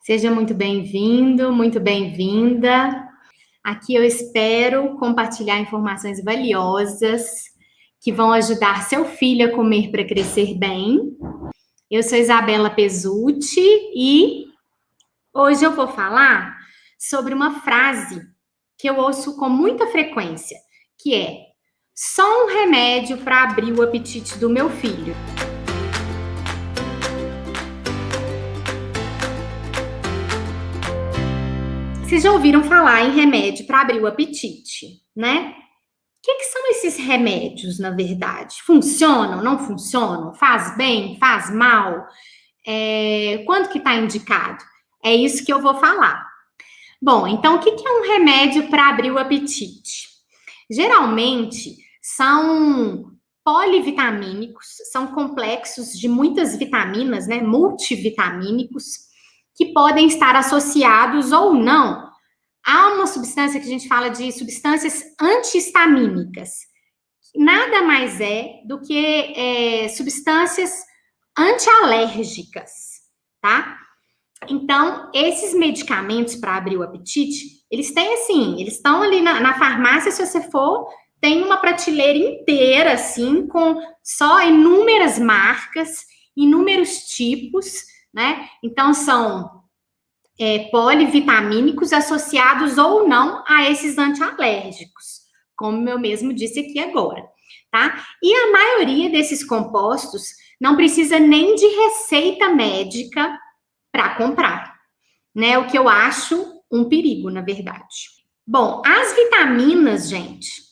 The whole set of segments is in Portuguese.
Seja muito bem-vindo, muito bem-vinda. Aqui eu espero compartilhar informações valiosas que vão ajudar seu filho a comer para crescer bem. Eu sou Isabela Pesutti e hoje eu vou falar sobre uma frase que eu ouço com muita frequência, que é: só um remédio para abrir o apetite do meu filho. Vocês já ouviram falar em remédio para abrir o apetite, né? O que são esses remédios, na verdade? Funcionam, não funcionam? Faz bem, faz mal? Quando que está indicado? É isso que eu vou falar. Bom, então o que é um remédio para abrir o apetite? Geralmente são polivitamínicos, são complexos de muitas vitaminas, né? Multivitamínicos, que podem estar associados ou não a uma substância que a gente fala de substâncias antihistamínicas. Nada mais é do que substâncias antialérgicas, tá? Então, esses medicamentos para abrir o apetite, eles têm assim, eles estão ali na farmácia, se você for, tem uma prateleira inteira, assim, com só inúmeras marcas, inúmeros tipos, né? Então, são polivitamínicos associados ou não a esses antialérgicos, como eu mesmo disse aqui agora, tá? E a maioria desses compostos não precisa nem de receita médica para comprar, né? O que eu acho um perigo, na verdade. Bom, as vitaminas, gente,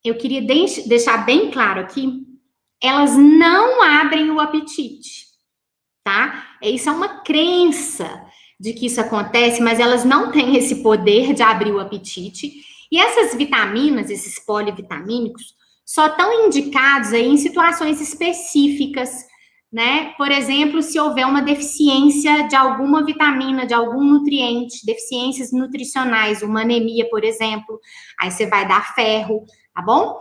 eu queria deixar bem claro aqui, elas não abrem o apetite, tá? Isso é uma crença de que isso acontece, mas elas não têm esse poder de abrir o apetite. E essas vitaminas, esses polivitamínicos, só estão indicados aí em situações específicas, né? Por exemplo, se houver uma deficiência de alguma vitamina, de algum nutriente, deficiências nutricionais, uma anemia, por exemplo, aí você vai dar ferro, tá bom?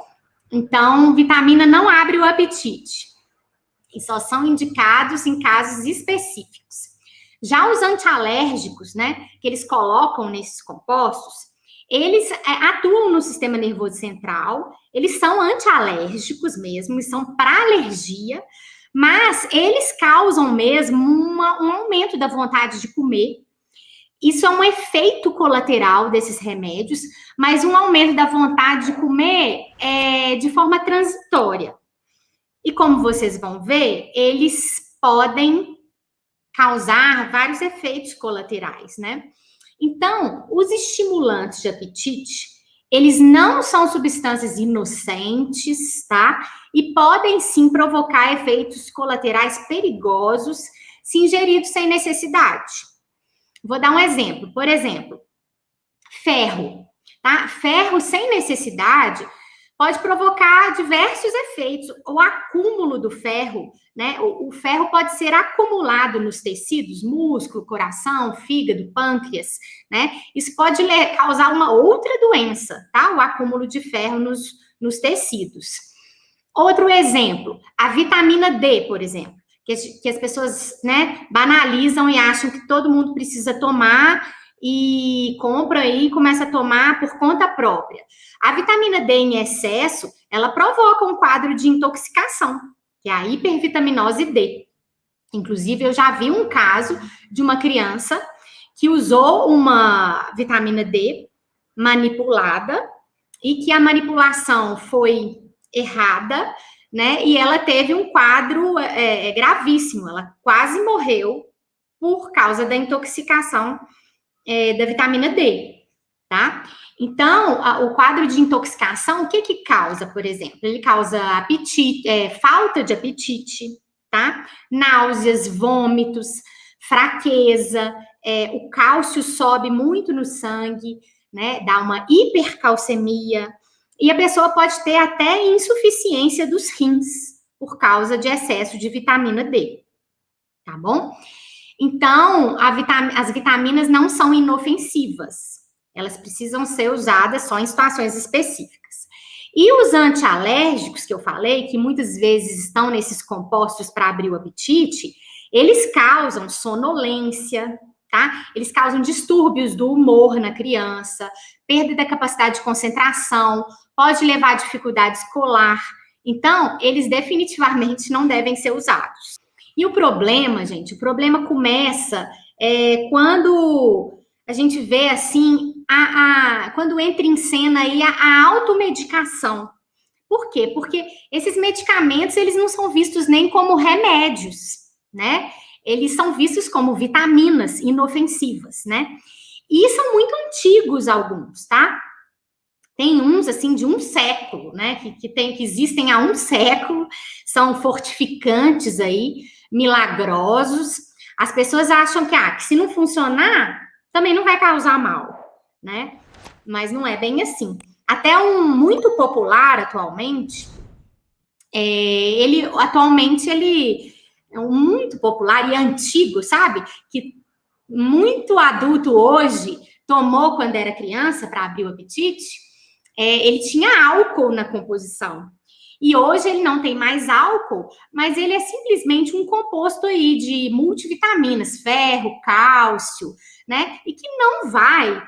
Então, vitamina não abre o apetite. E só são indicados em casos específicos. Já os antialérgicos, né, que eles colocam nesses compostos, eles atuam no sistema nervoso central, eles são antialérgicos mesmo, eles são para alergia, mas eles causam mesmo um aumento da vontade de comer. Isso é um efeito colateral desses remédios, mas um aumento da vontade de comer de forma transitória. E como vocês vão ver, eles podem causar vários efeitos colaterais, né? Então, os estimulantes de apetite, eles não são substâncias inocentes, tá? E podem sim provocar efeitos colaterais perigosos se ingeridos sem necessidade. Vou dar um exemplo. Por exemplo, ferro, tá? Ferro sem necessidade pode provocar diversos efeitos. O acúmulo do ferro, né? O ferro pode ser acumulado nos tecidos, músculo, coração, fígado, pâncreas, né? Isso pode causar uma outra doença, tá? O acúmulo de ferro nos tecidos. Outro exemplo, a vitamina D, por exemplo, que as pessoas, né, banalizam e acham que todo mundo precisa tomar e compra aí e começa a tomar por conta própria. A vitamina D em excesso, ela provoca um quadro de intoxicação, que é a hipervitaminose D. Inclusive, eu já vi um caso de uma criança que usou uma vitamina D manipulada e que a manipulação foi errada, né? E ela teve um quadro gravíssimo, ela quase morreu por causa da intoxicação da vitamina D, tá? Então, o quadro de intoxicação, o que causa, por exemplo? Ele causa apetite, falta de apetite, tá? Náuseas, vômitos, fraqueza, o cálcio sobe muito no sangue, né? Dá uma hipercalcemia, e a pessoa pode ter até insuficiência dos rins por causa de excesso de vitamina D, tá bom? Então, as vitaminas não são inofensivas. Elas precisam ser usadas só em situações específicas. E os antialérgicos, que eu falei, que muitas vezes estão nesses compostos para abrir o apetite, eles causam sonolência, tá? Eles causam distúrbios do humor na criança, perda da capacidade de concentração, pode levar a dificuldade escolar. Então, eles definitivamente não devem ser usados. E o problema, gente, o problema começa quando a gente vê, assim, quando entra em cena aí a automedicação. Por quê? Porque esses medicamentos, eles não são vistos nem como remédios, né? Eles são vistos como vitaminas inofensivas, né? E são muito antigos alguns, tá? Tem uns, assim, de 1 século, né? Que existem há 1 século, são fortificantes aí, milagrosos. As pessoas acham que se não funcionar, também não vai causar mal, né? Mas não é bem assim. Até um muito popular atualmente, ele é um muito popular e antigo, sabe? Que muito adulto hoje tomou quando era criança para abrir o apetite. Ele tinha álcool na composição. E hoje ele não tem mais álcool, mas ele é simplesmente um composto aí de multivitaminas, ferro, cálcio, né? E que não vai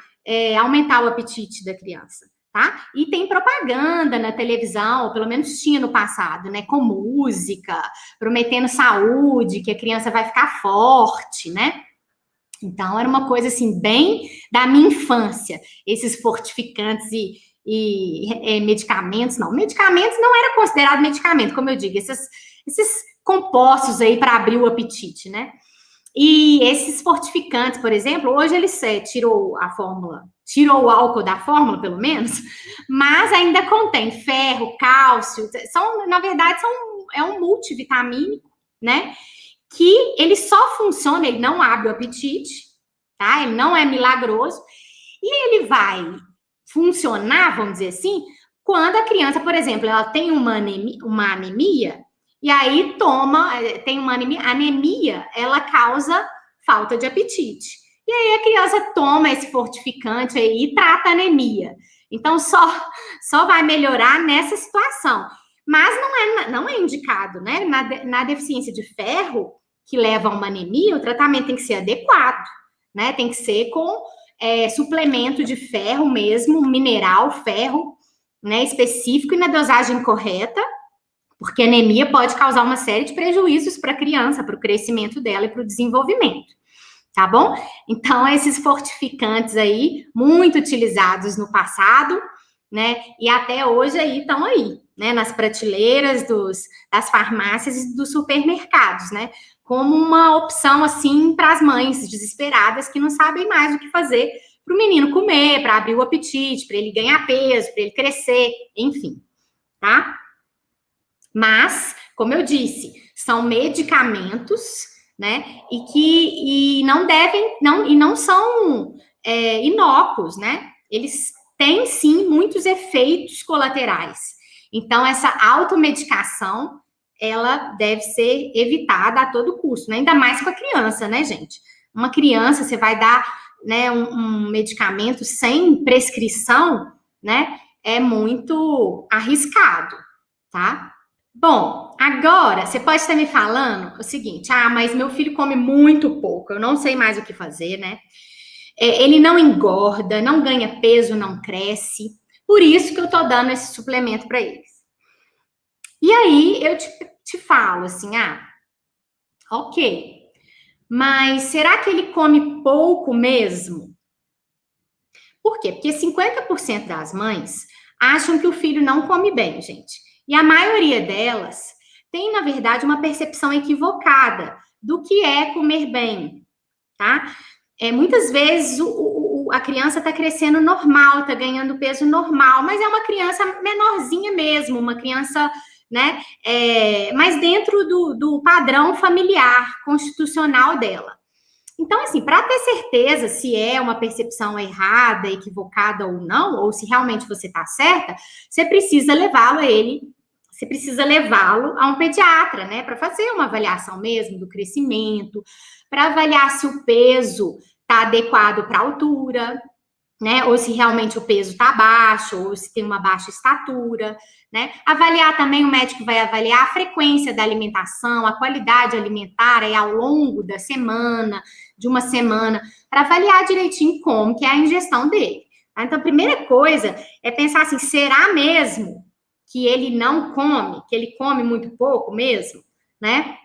aumentar o apetite da criança, tá? E tem propaganda na televisão, ou pelo menos tinha no passado, né? Com música, prometendo saúde, que a criança vai ficar forte, né? Então, era uma coisa, assim, bem da minha infância, esses fortificantes e medicamentos. Não, medicamentos não era considerado medicamento, como eu digo, esses compostos aí para abrir o apetite, né? E esses fortificantes, por exemplo, hoje eles tirou o álcool da fórmula, pelo menos, mas ainda contém ferro, cálcio, na verdade, é um multivitamínico, né? Que ele só funciona, ele não abre o apetite, tá? Ele não é milagroso, e ele vai funcionar, vamos dizer assim, quando a criança, por exemplo, ela tem uma anemia, e aí tem uma anemia, ela causa falta de apetite. E aí a criança toma esse fortificante aí e trata a anemia. Então, só vai melhorar nessa situação. Mas não é indicado, né? Na deficiência de ferro, que leva a uma anemia, o tratamento tem que ser adequado, né? Tem que ser com suplemento de ferro mesmo, mineral, ferro, né? Específico e na dosagem correta, porque anemia pode causar uma série de prejuízos para a criança, para o crescimento dela e para o desenvolvimento, tá bom? Então, esses fortificantes aí, muito utilizados no passado, né? E até hoje estão aí, né? Nas prateleiras das farmácias e dos supermercados, né? Como uma opção, assim, para as mães desesperadas que não sabem mais o que fazer para o menino comer, para abrir o apetite, para ele ganhar peso, para ele crescer, enfim, tá? Mas, como eu disse, são medicamentos, né? E não são inócuos, né? Eles têm sim muitos efeitos colaterais. Então, essa automedicação, ela deve ser evitada a todo custo, né? Ainda mais com a criança, né, gente? Uma criança, você vai dar, né, um medicamento sem prescrição, né? É muito arriscado, tá? Bom, agora, você pode estar me falando o seguinte, mas meu filho come muito pouco, eu não sei mais o que fazer, né? Ele não engorda, não ganha peso, não cresce, por isso que eu tô dando esse suplemento para eles. E aí, eu te falo assim, ok, mas será que ele come pouco mesmo? Por quê? Porque 50% das mães acham que o filho não come bem, gente. E a maioria delas tem, na verdade, uma percepção equivocada do que é comer bem, tá? Muitas vezes a criança está crescendo normal, está ganhando peso normal, mas é uma criança menorzinha mesmo, uma criança, né? Mas dentro do padrão familiar, constitucional dela. Então, assim, para ter certeza se é uma percepção errada, equivocada ou não, ou se realmente você está certa, você precisa levá-lo a um pediatra, né, para fazer uma avaliação mesmo do crescimento, para avaliar se o peso está adequado para a altura, né? Ou se realmente o peso está baixo, ou se tem uma baixa estatura, né? Avaliar também, o médico vai avaliar a frequência da alimentação, a qualidade alimentar aí ao longo da semana, de uma semana, para avaliar direitinho como que é a ingestão dele. Tá? Então, a primeira coisa é pensar assim, será mesmo que ele não come, que ele come muito pouco mesmo, né?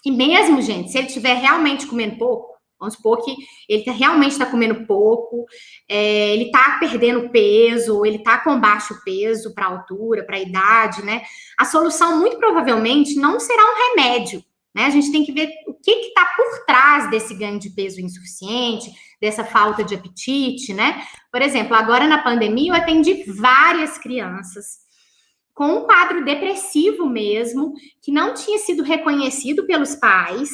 E mesmo, gente, se ele estiver realmente comendo pouco, vamos supor que ele realmente está comendo pouco, ele está perdendo peso, ele está com baixo peso para a altura, para a idade, né? A solução, muito provavelmente, não será um remédio, né? A gente tem que ver o que está por trás desse ganho de peso insuficiente, dessa falta de apetite, né? Por exemplo, agora na pandemia eu atendi várias crianças com um quadro depressivo mesmo, que não tinha sido reconhecido pelos pais,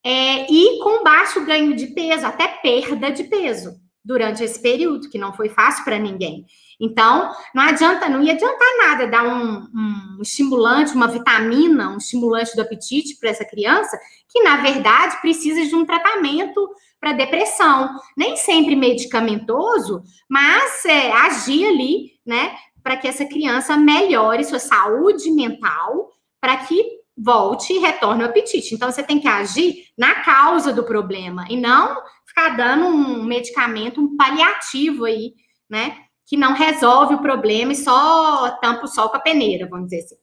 e com baixo ganho de peso, até perda de peso, durante esse período, que não foi fácil para ninguém. Então, não ia adiantar nada dar um estimulante, uma vitamina, um estimulante do apetite para essa criança, que, na verdade, precisa de um tratamento para depressão. Nem sempre medicamentoso, mas agir ali, né, para que essa criança melhore sua saúde mental, para que volte e retorne o apetite. Então, você tem que agir na causa do problema e não ficar dando um medicamento, um paliativo aí, né, que não resolve o problema e só tampa o sol com a peneira, vamos dizer assim.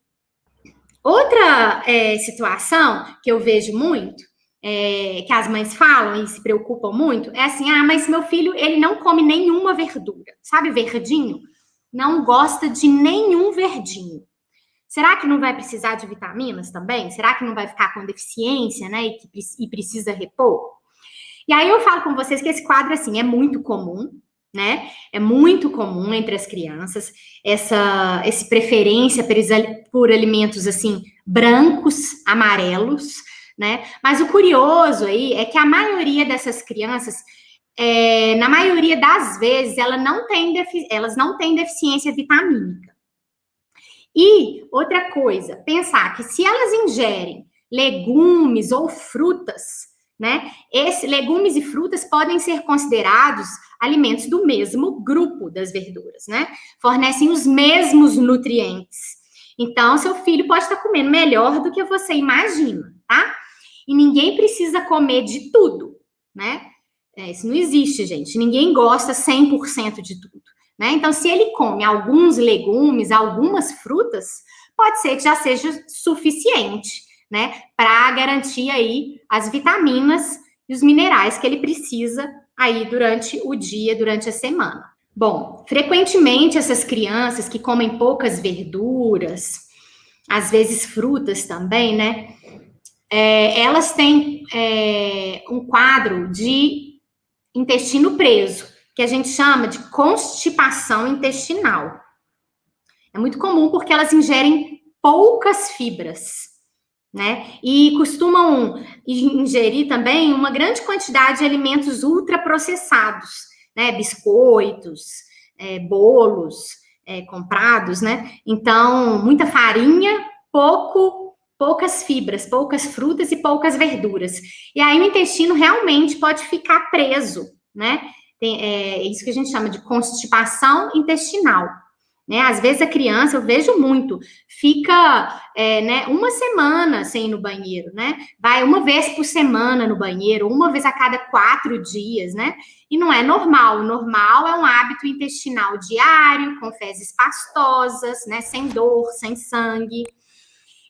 Outra situação que eu vejo muito, que as mães falam e se preocupam muito, é assim, mas meu filho, ele não come nenhuma verdura, sabe verdinho? Não gosta de nenhum verdinho. Será que não vai precisar de vitaminas também? Será que não vai ficar com deficiência, né? E precisa repor? E aí eu falo com vocês que esse quadro, assim, é muito comum, né? É muito comum entre as crianças, essa preferência por alimentos, assim, brancos, amarelos, né? Mas o curioso aí é que a maioria dessas crianças, na maioria das vezes, elas não têm deficiência vitamínica. E outra coisa, pensar que se elas ingerem legumes ou frutas, né? Legumes e frutas podem ser considerados alimentos do mesmo grupo das verduras, né? Fornecem os mesmos nutrientes. Então, seu filho pode estar comendo melhor do que você imagina, tá? E ninguém precisa comer de tudo, né? Isso não existe, gente. Ninguém gosta 100% de tudo. Né? Então, se ele come alguns legumes, algumas frutas, pode ser que já seja suficiente, né? Para garantir aí as vitaminas e os minerais que ele precisa aí durante o dia, durante a semana. Bom, frequentemente essas crianças que comem poucas verduras, às vezes frutas também, né? Elas têm um quadro de intestino preso, que a gente chama de constipação intestinal. É muito comum porque elas ingerem poucas fibras, né? E costumam ingerir também uma grande quantidade de alimentos ultraprocessados, né? Biscoitos, bolos comprados, né? Então, muita farinha, poucas fibras, poucas frutas e poucas verduras. E aí o intestino realmente pode ficar preso, né? É isso que a gente chama de constipação intestinal, né? Às vezes a criança, eu vejo muito, fica né, uma semana sem ir no banheiro, né? Vai uma vez por semana no banheiro, uma vez a cada 4 dias, né? E não é normal. O normal é um hábito intestinal diário, com fezes pastosas, né? Sem dor, sem sangue.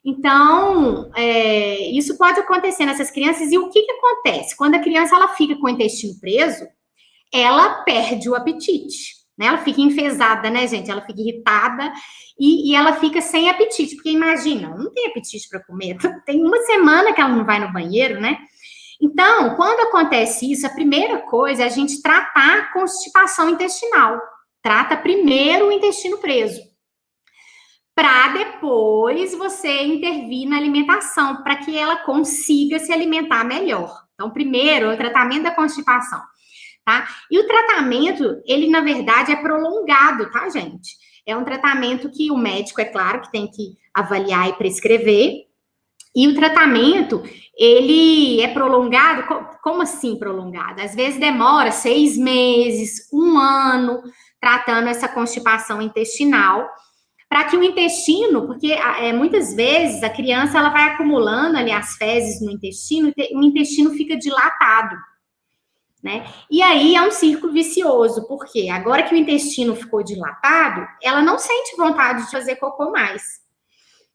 Então, isso pode acontecer nessas crianças. E o que acontece? Quando a criança ela fica com o intestino preso, ela perde o apetite, né? Ela fica enfesada, né, gente? Ela fica irritada e ela fica sem apetite, porque imagina, ela não tem apetite para comer, tem uma semana que ela não vai no banheiro, né? Então, quando acontece isso, a primeira coisa é a gente tratar a constipação intestinal. Trata primeiro o intestino preso, para depois você intervir na alimentação, para que ela consiga se alimentar melhor. Então, primeiro, o tratamento da constipação. Tá? E o tratamento, ele, na verdade, é prolongado, tá, gente? É um tratamento que o médico, é claro, que tem que avaliar e prescrever. E o tratamento, ele é prolongado, como assim prolongado? Às vezes demora 6 meses, 1 ano, tratando essa constipação intestinal, para que o intestino, porque muitas vezes a criança ela vai acumulando ali as fezes no intestino, e o intestino fica dilatado, né? E aí é um círculo vicioso, porque agora que o intestino ficou dilatado, ela não sente vontade de fazer cocô mais,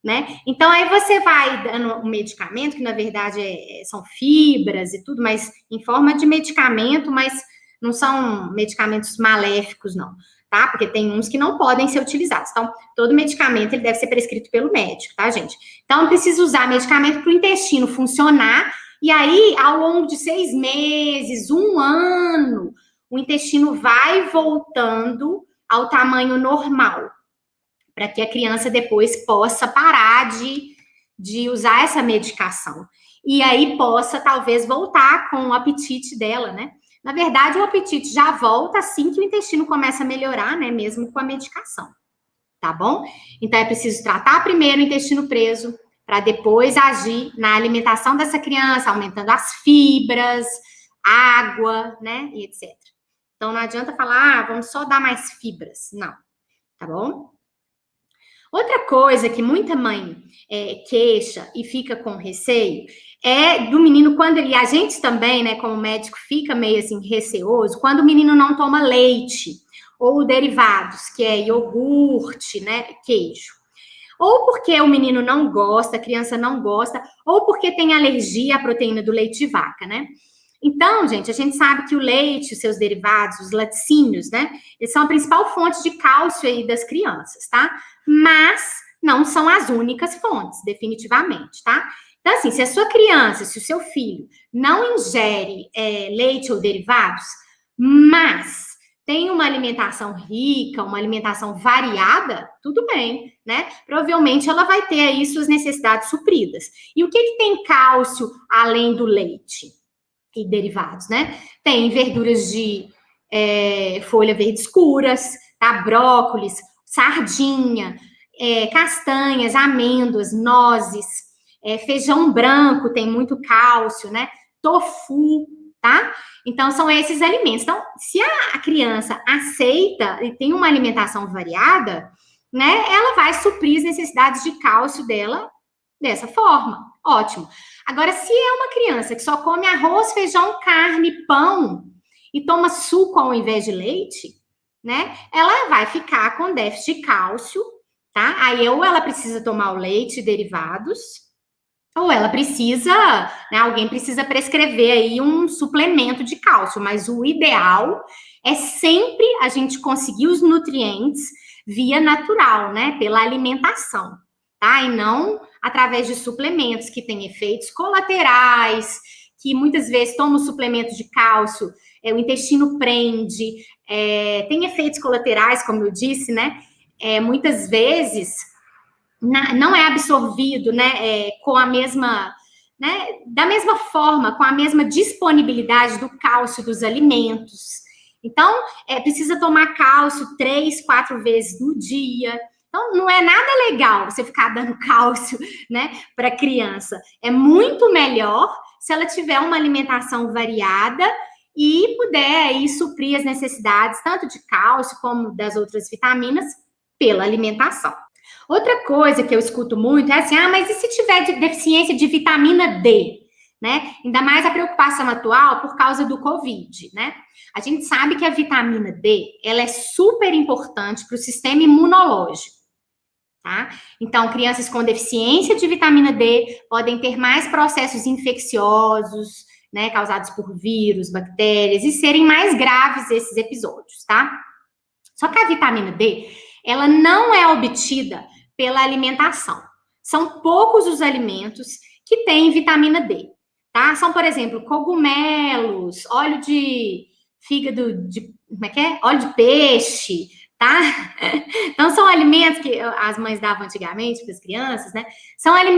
né? Então aí você vai dando um medicamento, que na verdade são fibras e tudo, mas em forma de medicamento, mas não são medicamentos maléficos, não, tá? Porque tem uns que não podem ser utilizados. Então, todo medicamento ele deve ser prescrito pelo médico, tá, gente? Então, precisa usar medicamento para o intestino funcionar, e aí, ao longo de 6 meses, 1 ano, o intestino vai voltando ao tamanho normal, para que a criança depois possa parar de usar essa medicação. E aí possa, talvez, voltar com o apetite dela, né? Na verdade, o apetite já volta assim que o intestino começa a melhorar, né? Mesmo com a medicação, tá bom? Então, é preciso tratar primeiro o intestino preso, para depois agir na alimentação dessa criança, aumentando as fibras, água, né? E etc. Então, não adianta falar, vamos só dar mais fibras. Não, tá bom? Outra coisa que muita mãe queixa e fica com receio é do menino, quando ele, a gente também, né, como médico, fica meio assim receoso, quando o menino não toma leite, ou derivados, que é iogurte, né, queijo. Ou porque o menino não gosta, a criança não gosta, ou porque tem alergia à proteína do leite de vaca, né? Então, gente, a gente sabe que o leite, os seus derivados, os laticínios, né? Eles são a principal fonte de cálcio aí das crianças, tá? Mas não são as únicas fontes, definitivamente, tá? Então, assim, se a sua criança, se o seu filho não ingere leite ou derivados, mas tem uma alimentação rica, uma alimentação variada, tudo bem, né? Provavelmente ela vai ter aí suas necessidades supridas. E o que tem cálcio além do leite e derivados, né? Tem verduras de folha verde escuras, tá? Brócolis, sardinha, castanhas, amêndoas, nozes, feijão branco tem muito cálcio, né? Tofu, tá? Então, são esses alimentos. Então, se a criança aceita e tem uma alimentação variada, né, ela vai suprir as necessidades de cálcio dela dessa forma. Ótimo. Agora, se é uma criança que só come arroz, feijão, carne, pão e toma suco ao invés de leite, né, ela vai ficar com déficit de cálcio, tá? Aí, ou ela precisa tomar o leite e derivados, ou ela precisa, né, alguém precisa prescrever aí um suplemento de cálcio, mas o ideal é sempre a gente conseguir os nutrientes via natural, né, pela alimentação, tá? E não através de suplementos que têm efeitos colaterais, que muitas vezes toma o suplemento de cálcio, o intestino prende, tem efeitos colaterais, como eu disse, né? Muitas vezes não é absorvido, né, com a mesma, né, da mesma forma, com a mesma disponibilidade do cálcio dos alimentos. Então, precisa tomar cálcio 3, 4 vezes no dia. Então, não é nada legal você ficar dando cálcio, né, para criança. É muito melhor se ela tiver uma alimentação variada e puder aí suprir as necessidades tanto de cálcio como das outras vitaminas pela alimentação. Outra coisa que eu escuto muito é assim, mas e se tiver deficiência de vitamina D, né? Ainda mais a preocupação atual por causa do Covid, né? A gente sabe que a vitamina D, ela é super importante para o sistema imunológico, tá? Então, crianças com deficiência de vitamina D podem ter mais processos infecciosos, né, causados por vírus, bactérias, e serem mais graves esses episódios, tá? Só que a vitamina D, ela não é obtida pela alimentação. São poucos os alimentos que têm vitamina D, tá? São, por exemplo, cogumelos, óleo de fígado de, como é que é? Óleo de peixe, tá? Então, são alimentos que as mães davam antigamente para as crianças, né?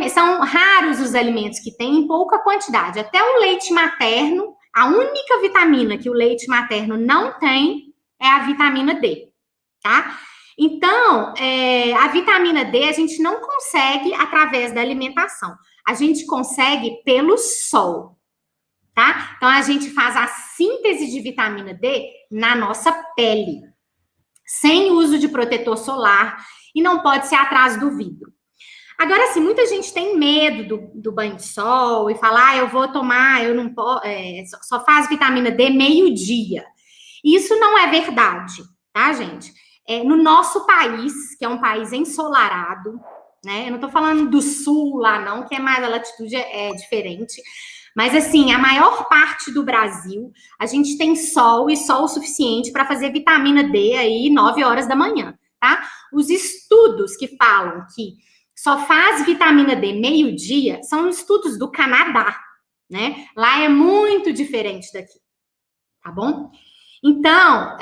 São raros os alimentos que têm em pouca quantidade. Até o leite materno, a única vitamina que o leite materno não tem é a vitamina D, tá? Então, a vitamina D a gente não consegue através da alimentação. a gente consegue pelo sol, tá? Então, a gente faz a síntese de vitamina D na nossa pele, sem uso de protetor solar, e não pode ser atrás do vidro. Agora, assim, muita gente tem medo do banho de sol e fala, eu vou tomar, eu não posso, só faz vitamina D meio-dia. Isso não é verdade, tá, gente? No nosso país, que é um país ensolarado, né? Eu não tô falando do sul lá, não, que é mais, a latitude é diferente. Mas, assim, a maior parte do Brasil, a gente tem sol e sol suficiente para fazer vitamina D aí 9 horas da manhã, tá? Os estudos que falam que só faz vitamina D meio-dia são estudos do Canadá, né? Lá é muito diferente daqui, tá bom? Então,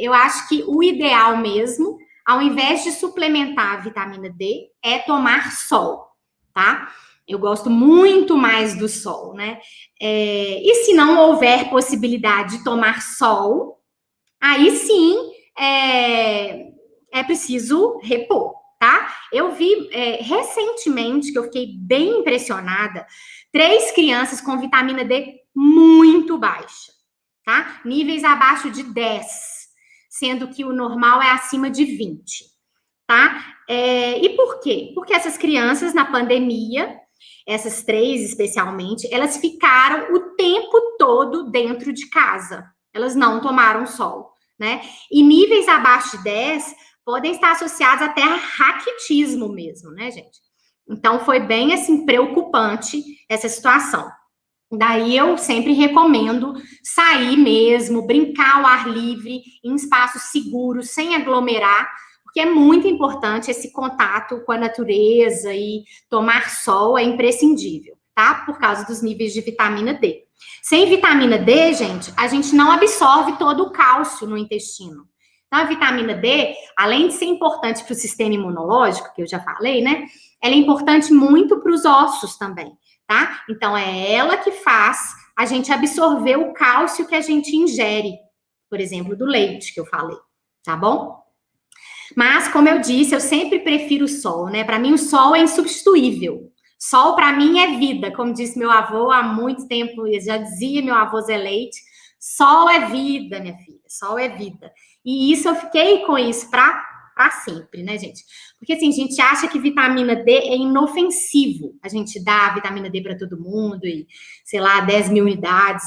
eu acho que o ideal mesmo, ao invés de suplementar a vitamina D, é tomar sol, tá? Eu gosto muito mais do sol, né? E se não houver possibilidade de tomar sol, aí sim é preciso repor, tá? Eu vi recentemente, que eu fiquei bem impressionada, 3 crianças com vitamina D muito baixa, tá? Níveis abaixo de 10, sendo que o normal é acima de 20, tá? E por quê? Porque essas crianças, na pandemia, essas 3 especialmente, elas ficaram o tempo todo dentro de casa. Elas não tomaram sol, né? E níveis abaixo de 10 podem estar associados até a raquitismo mesmo, né, gente? Então, foi bem, assim, preocupante essa situação. Daí, eu sempre recomendo sair mesmo, brincar ao ar livre, em espaços seguros, sem aglomerar, porque é muito importante esse contato com a natureza e tomar sol é imprescindível, tá? Por causa dos níveis de vitamina D. Sem vitamina D, gente, a gente não absorve todo o cálcio no intestino. Então, a vitamina D, além de ser importante para o sistema imunológico, que eu já falei, né? Ela é importante muito para os ossos também, tá? Então, é ela que faz a gente absorver o cálcio que a gente ingere, por exemplo, do leite, que eu falei, tá bom? Mas, como eu disse, eu sempre prefiro o sol, né? Para mim, o sol é insubstituível. Sol, para mim, é vida, como disse meu avô há muito tempo, já dizia meu avô Zé Leite, sol é vida, minha filha, sol é vida. E isso, eu fiquei com isso para sempre, né, gente? Porque, assim, a gente acha que vitamina D é inofensivo. A gente dá vitamina D para todo mundo e, sei lá, 10 mil unidades,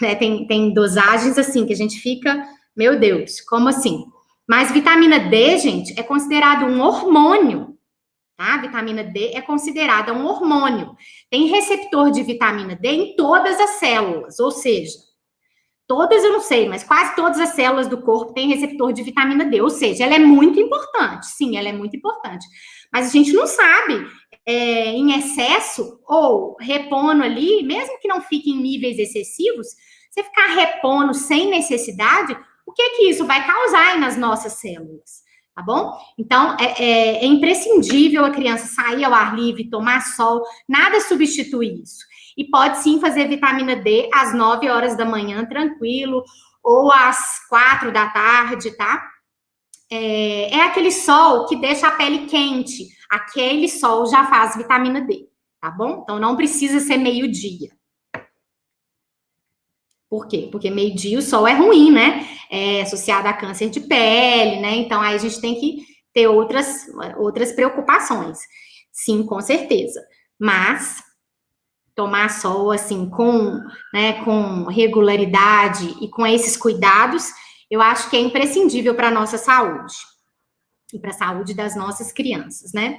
né? Tem dosagens, assim, que a gente fica, meu Deus, como assim? Mas vitamina D, gente, é considerado um hormônio, tá? Vitamina D é considerada um hormônio. Tem receptor de vitamina D em todas as células, ou seja, todas eu não sei, mas quase todas as células do corpo têm receptor de vitamina D, ou seja, ela é muito importante, sim, ela é muito importante. Mas a gente não sabe, em excesso ou repondo ali, mesmo que não fique em níveis excessivos, você ficar repondo sem necessidade, o que isso vai causar aí nas nossas células, tá bom? Então, é imprescindível a criança sair ao ar livre, tomar sol, nada substitui isso. E pode sim fazer vitamina D às 9 horas da manhã, tranquilo, ou às 4 da tarde, tá? É aquele sol que deixa a pele quente, aquele sol já faz vitamina D, tá bom? Então, não precisa ser meio-dia. Por quê? Porque meio-dia o sol é ruim, né? É associado a câncer de pele, né? Então, aí a gente tem que ter outras preocupações. Sim, com certeza. Mas tomar sol, assim, com regularidade e com esses cuidados, eu acho que é imprescindível para a nossa saúde. E para a saúde das nossas crianças, né?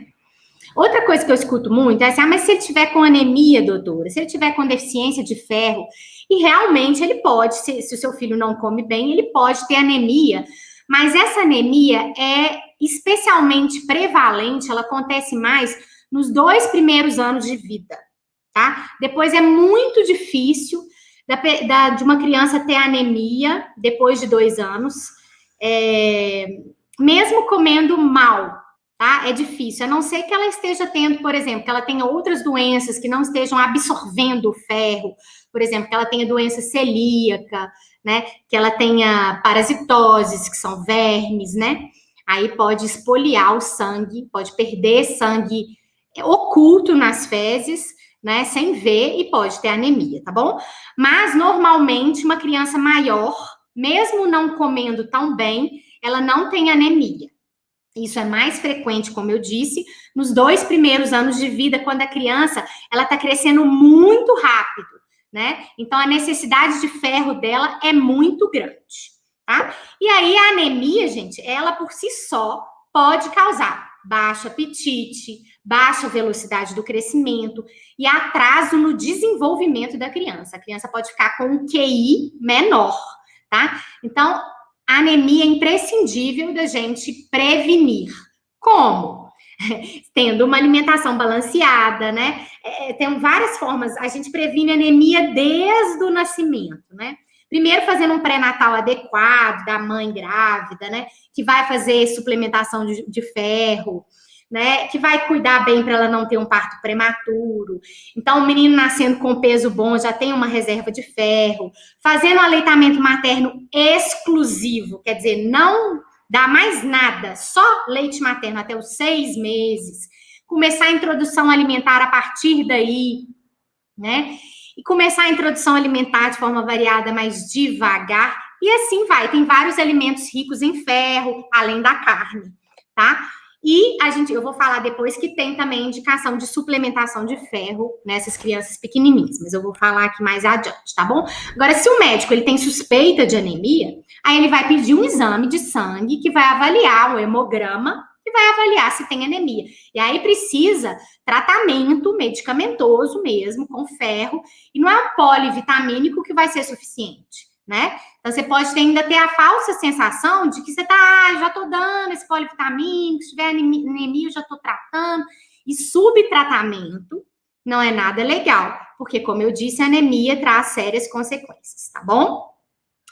Outra coisa que eu escuto muito é assim, mas se ele tiver com anemia, doutora, se ele tiver com deficiência de ferro, e realmente ele pode, se o seu filho não come bem, ele pode ter anemia, mas essa anemia é especialmente prevalente, ela acontece mais nos 2 primeiros anos de vida, tá? Depois é muito difícil de uma criança ter anemia depois de 2 anos, mesmo comendo mal, tá? É difícil, a não ser que ela esteja tendo, por exemplo, que ela tenha outras doenças que não estejam absorvendo o ferro, por exemplo, que ela tenha doença celíaca, né? Que ela tenha parasitoses, que são vermes, né? Aí pode espoliar o sangue, pode perder sangue oculto nas fezes, né, sem ver, e pode ter anemia, tá bom? Mas, normalmente, uma criança maior, mesmo não comendo tão bem, ela não tem anemia. Isso é mais frequente, como eu disse, nos 2 primeiros anos de vida, quando a criança, ela tá crescendo muito rápido, né? Então, a necessidade de ferro dela é muito grande, tá? E aí, a anemia, gente, ela por si só pode causar baixo apetite, baixa velocidade do crescimento e atraso no desenvolvimento da criança. A criança pode ficar com um QI menor, tá? Então, a anemia é imprescindível da gente prevenir. Como? Tendo uma alimentação balanceada, né? Tem várias formas. A gente previne anemia desde o nascimento, né? Primeiro, fazendo um pré-natal adequado da mãe grávida, né? Que vai fazer suplementação de ferro, né? Que vai cuidar bem para ela não ter um parto prematuro. Então, o menino nascendo com peso bom já tem uma reserva de ferro. Fazendo um aleitamento materno exclusivo, quer dizer, não dá mais nada, só leite materno até os 6 meses. Começar a introdução alimentar a partir daí, né? E começar a introdução alimentar de forma variada, mais devagar, e assim vai. Tem vários alimentos ricos em ferro, além da carne, tá? E eu vou falar depois que tem também indicação de suplementação de ferro nessas crianças pequenininhas, mas eu vou falar aqui mais adiante, tá bom? Agora, se o médico ele tem suspeita de anemia, aí ele vai pedir um exame de sangue que vai avaliar o hemograma, que vai avaliar se tem anemia. E aí precisa tratamento medicamentoso mesmo, com ferro, e não é um polivitamínico que vai ser suficiente, né? Então, você pode ainda ter a falsa sensação de que você já tô dando esse polivitamínico, se tiver anemia, eu já tô tratando. E subtratamento não é nada legal, porque, como eu disse, a anemia traz sérias consequências, tá bom?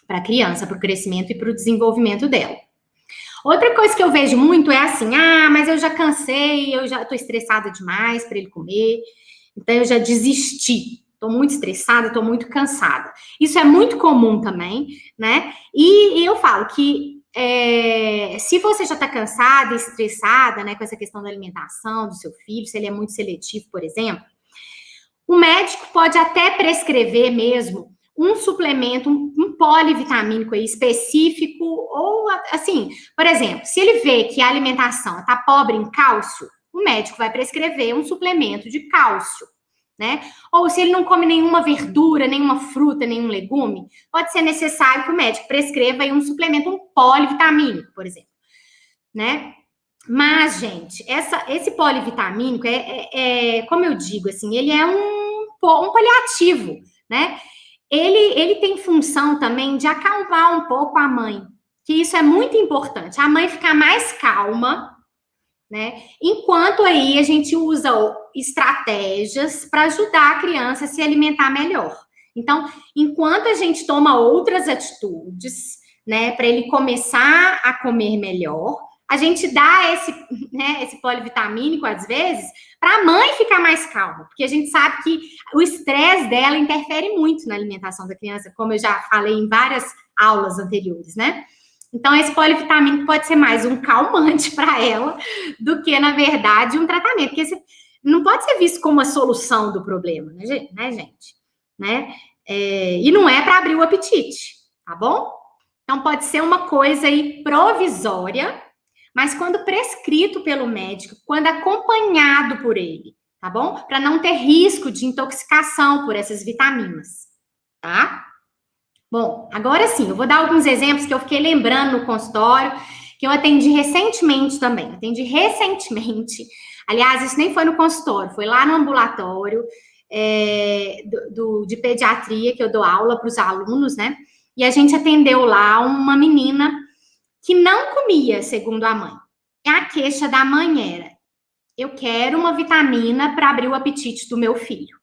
Para a criança, para o crescimento e para o desenvolvimento dela. Outra coisa que eu vejo muito é assim, mas eu já cansei, eu já tô estressada demais para ele comer, então eu já desisti. Estou muito estressada, estou muito cansada. Isso é muito comum também, né? E eu falo que se você já está cansada, estressada, né, com essa questão da alimentação do seu filho, se ele é muito seletivo, por exemplo, o médico pode até prescrever mesmo um suplemento, um polivitamínico aí específico, ou assim, por exemplo, se ele vê que a alimentação está pobre em cálcio, o médico vai prescrever um suplemento de cálcio, né? Ou se ele não come nenhuma verdura, nenhuma fruta, nenhum legume, pode ser necessário que o médico prescreva aí um suplemento, um polivitamínico, por exemplo, né? Mas, gente, esse polivitamínico como eu digo, assim, ele é um paliativo, né? Ele tem função também de acalmar um pouco a mãe, que isso é muito importante. A mãe ficar mais calma, né? Enquanto aí a gente usa estratégias para ajudar a criança a se alimentar melhor. Então, enquanto a gente toma outras atitudes, né, para ele começar a comer melhor, a gente dá esse polivitamínico, às vezes, para a mãe ficar mais calma, porque a gente sabe que o estresse dela interfere muito na alimentação da criança, como eu já falei em várias aulas anteriores, né? Então, esse polivitamínico pode ser mais um calmante para ela do que, na verdade, um tratamento, porque não pode ser visto como a solução do problema, né, gente? Né? E não é para abrir o apetite, tá bom? Então, pode ser uma coisa aí provisória, mas quando prescrito pelo médico, quando acompanhado por ele, tá bom? Para não ter risco de intoxicação por essas vitaminas, tá? Bom, agora sim, eu vou dar alguns exemplos que eu fiquei lembrando no consultório, que eu atendi recentemente também. Aliás, isso nem foi no consultório, foi lá no ambulatório de pediatria, que eu dou aula para os alunos, né? E a gente atendeu lá uma menina que não comia, segundo a mãe. A queixa da mãe era: eu quero uma vitamina para abrir o apetite do meu filho.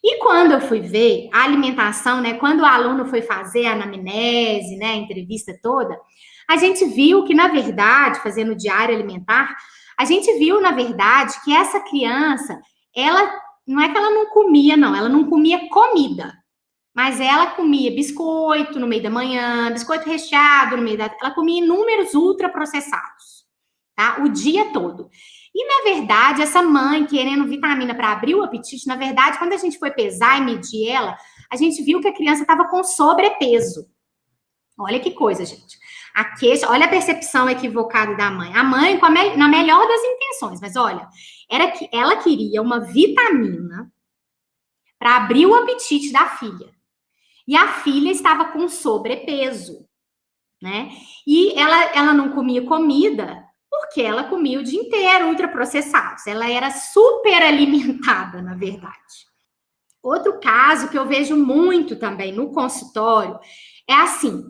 E quando eu fui ver a alimentação, né, quando o aluno foi fazer a anamnese, né, a entrevista toda, a gente viu que, na verdade, fazendo o diário alimentar, a gente viu, na verdade, que essa criança, não é que ela não comia, não, ela não comia comida, mas ela comia biscoito no meio da manhã, biscoito recheado no meio ela comia inúmeros ultraprocessados, tá? O dia todo. E, na verdade, essa mãe querendo vitamina para abrir o apetite, na verdade, quando a gente foi pesar e medir ela, a gente viu que a criança estava com sobrepeso. Olha que coisa, gente. A queixa, olha a percepção equivocada da mãe. A mãe, na melhor das intenções, mas olha, era que ela queria uma vitamina para abrir o apetite da filha. E a filha estava com sobrepeso, né? E ela não comia comida porque ela comia o dia inteiro ultraprocessados. Ela era super alimentada, na verdade. Outro caso que eu vejo muito também no consultório é assim,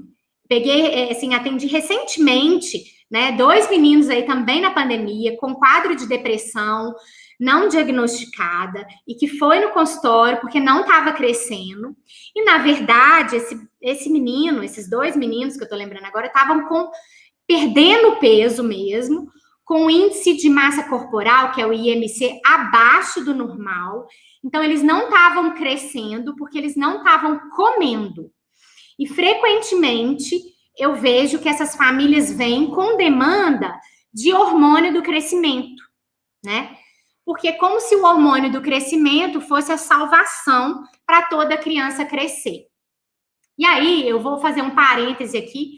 atendi recentemente, né, 2 meninos aí também na pandemia, com quadro de depressão não diagnosticada, e que foi no consultório porque não estava crescendo, e na verdade, esses 2 meninos que eu tô lembrando agora, estavam perdendo peso mesmo, com índice de massa corporal, que é o IMC, abaixo do normal, então eles não estavam crescendo porque eles não estavam comendo. E frequentemente eu vejo que essas famílias vêm com demanda de hormônio do crescimento, né? Porque é como se o hormônio do crescimento fosse a salvação para toda criança crescer. E aí eu vou fazer um parêntese aqui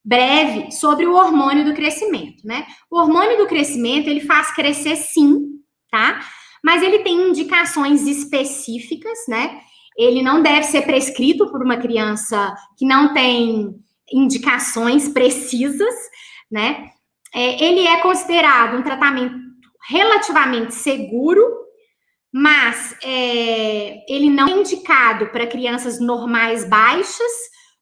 breve sobre o hormônio do crescimento, né? O hormônio do crescimento, ele faz crescer sim, tá? Mas ele tem indicações específicas, né? Ele não deve ser prescrito por uma criança que não tem indicações precisas, né? Ele é considerado um tratamento relativamente seguro, mas ele não é indicado para crianças normais baixas.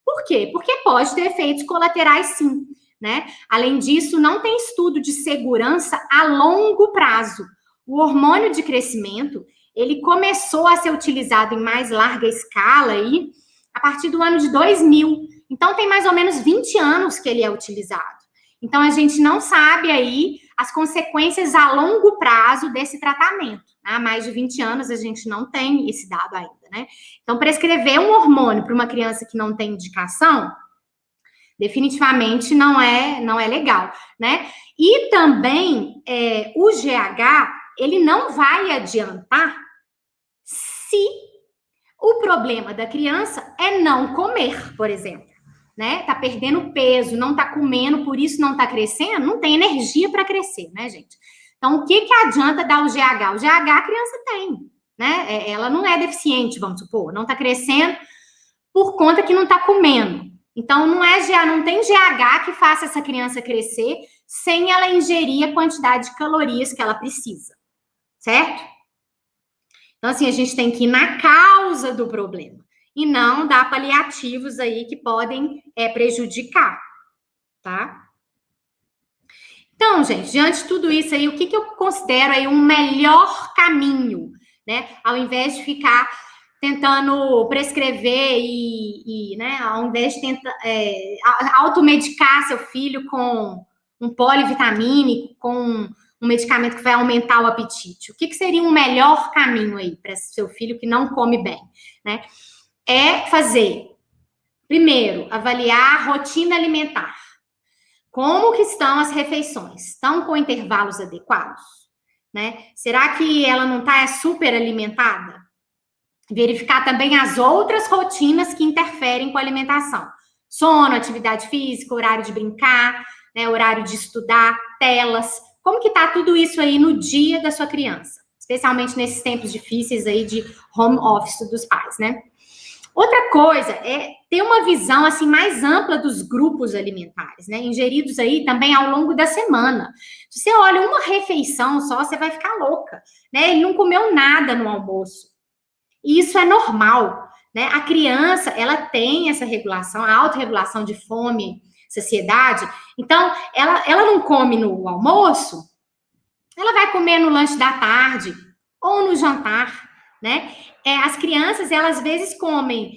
Por quê? Porque pode ter efeitos colaterais, sim, né? Além disso, não tem estudo de segurança a longo prazo. O hormônio de crescimento, ele começou a ser utilizado em mais larga escala aí a partir do ano de 2000. Então, tem mais ou menos 20 anos que ele é utilizado. Então, a gente não sabe aí as consequências a longo prazo desse tratamento. Há mais de 20 anos a gente não tem esse dado ainda, né? Então, prescrever um hormônio para uma criança que não tem indicação, definitivamente não é legal, né? E também, o GH, ele não vai adiantar se o problema da criança é não comer, por exemplo. Né? Tá perdendo peso, não tá comendo, por isso não tá crescendo, não tem energia para crescer, né, gente? Então, o que adianta dar o GH? O GH a criança tem, né? Ela não é deficiente, vamos supor, não tá crescendo por conta que não tá comendo. Então, não tem GH que faça essa criança crescer sem ela ingerir a quantidade de calorias que ela precisa, certo? Então, assim, a gente tem que ir na causa do problema e não dar paliativos aí que podem prejudicar, tá? Então, gente, diante de tudo isso aí, o que eu considero aí um melhor caminho, né? Ao invés de ficar tentando prescrever né? Ao invés de tentar automedicar seu filho com um polivitamínico, com um medicamento que vai aumentar o apetite. O que seria um melhor caminho aí para seu filho que não come bem, né? É fazer, primeiro, avaliar a rotina alimentar. Como que estão as refeições? Estão com intervalos adequados? Né? Será que ela não está super alimentada? Verificar também as outras rotinas que interferem com a alimentação. Sono, atividade física, horário de brincar, né, horário de estudar, telas. Como que está tudo isso aí no dia da sua criança? Especialmente nesses tempos difíceis aí de home office dos pais, né? Outra coisa é ter uma visão assim mais ampla dos grupos alimentares, né? Ingeridos aí também ao longo da semana. Se você olha uma refeição só, você vai ficar louca, né? Ele não comeu nada no almoço. E isso é normal, né? A criança, ela tem essa regulação, a autorregulação de fome, saciedade. Então, ela não come no almoço, ela vai comer no lanche da tarde ou no jantar, né? As crianças, elas às vezes comem,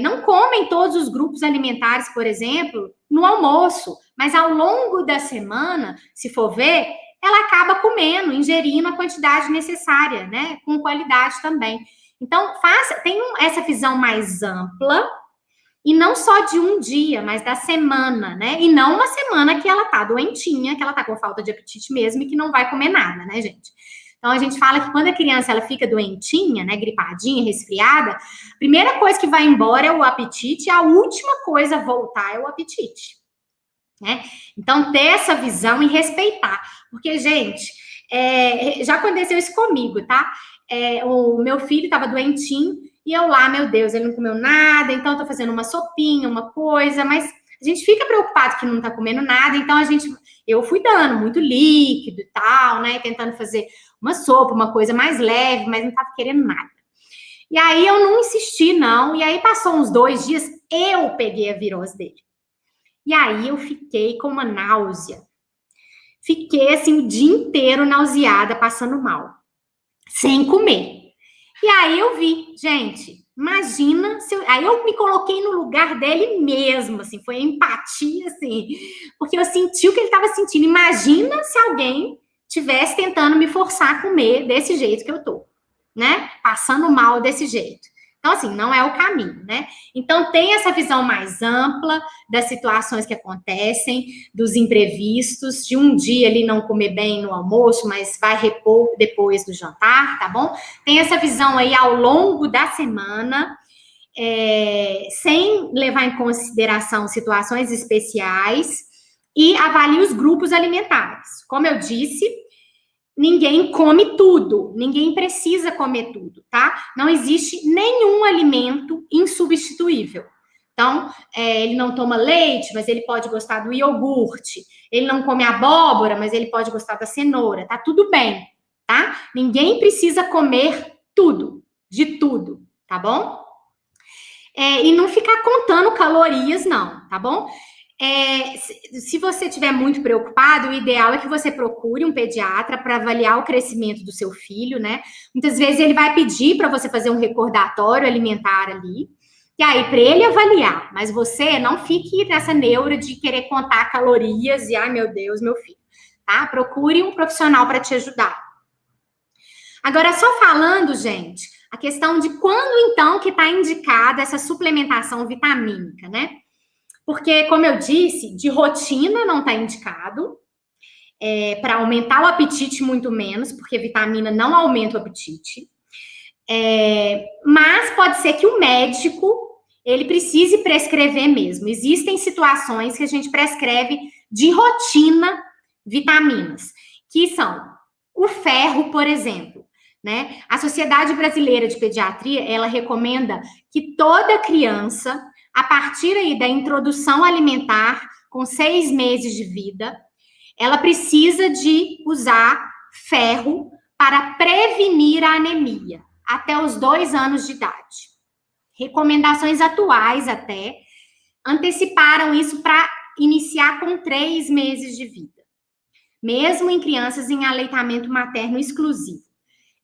não comem todos os grupos alimentares, por exemplo, no almoço, mas ao longo da semana, se for ver, ela acaba comendo, ingerindo a quantidade necessária, né? Com qualidade também. Então, tenha essa visão mais ampla E não só de um dia, mas da semana, né? E não uma semana que ela tá doentinha, que ela tá com falta de apetite mesmo e que não vai comer nada, né, gente? Então, a gente fala que quando a criança ela fica doentinha, né, gripadinha, resfriada, a primeira coisa que vai embora é o apetite e a última coisa a voltar é o apetite, né? Então, ter essa visão e respeitar. Porque, gente, já aconteceu isso comigo, tá? O meu filho estava doentinho e eu lá, meu Deus, ele não comeu nada, então eu tô fazendo uma sopinha, uma coisa, mas a gente fica preocupado que não tá comendo nada, então eu fui dando muito líquido e tal, né? Tentando fazer uma sopa, uma coisa mais leve, mas não tava querendo nada. E aí eu não insisti, não. E aí passou uns 2 dias, eu peguei a virose dele. E aí eu fiquei com uma náusea. Fiquei, assim, o dia inteiro nauseada, passando mal. Sem comer. E aí eu vi, gente, imagina se aí eu me coloquei no lugar dele mesmo, assim, foi empatia, assim, porque eu senti o que ele estava sentindo. Imagina se alguém tivesse tentando me forçar a comer desse jeito que eu tô, né? Passando mal desse jeito. Então, assim, não é o caminho, né? Então, tem essa visão mais ampla das situações que acontecem, dos imprevistos, de um dia ele não comer bem no almoço, mas vai repor depois do jantar, tá bom? Tem essa visão aí ao longo da semana, sem levar em consideração situações especiais e avalie os grupos alimentares. Como eu disse, ninguém come tudo, ninguém precisa comer tudo, tá? Não existe nenhum alimento insubstituível. Então, ele não toma leite, mas ele pode gostar do iogurte. Ele não come abóbora, mas ele pode gostar da cenoura. Tá tudo bem, tá? Ninguém precisa comer tudo, de tudo, tá bom? E não ficar contando calorias, não, tá bom? Se você estiver muito preocupado, o ideal é que você procure um pediatra para avaliar o crescimento do seu filho, né? Muitas vezes ele vai pedir para você fazer um recordatório alimentar ali, e aí para ele avaliar, mas você não fique nessa neura de querer contar calorias e, ai meu Deus, meu filho, tá? Procure um profissional para te ajudar. Agora, só falando, gente, a questão de quando então que está indicada essa suplementação vitamínica, né? Porque, como eu disse, de rotina não está indicado, para aumentar o apetite muito menos, porque vitamina não aumenta o apetite. Mas pode ser que o médico, ele precise prescrever mesmo. Existem situações que a gente prescreve de rotina vitaminas, que são o ferro, por exemplo, né? A Sociedade Brasileira de Pediatria, ela recomenda que toda criança, a partir aí da introdução alimentar, com 6 meses de vida, ela precisa de usar ferro para prevenir a anemia, até os 2 anos de idade. Recomendações atuais até anteciparam isso para iniciar com 3 meses de vida, mesmo em crianças em aleitamento materno exclusivo.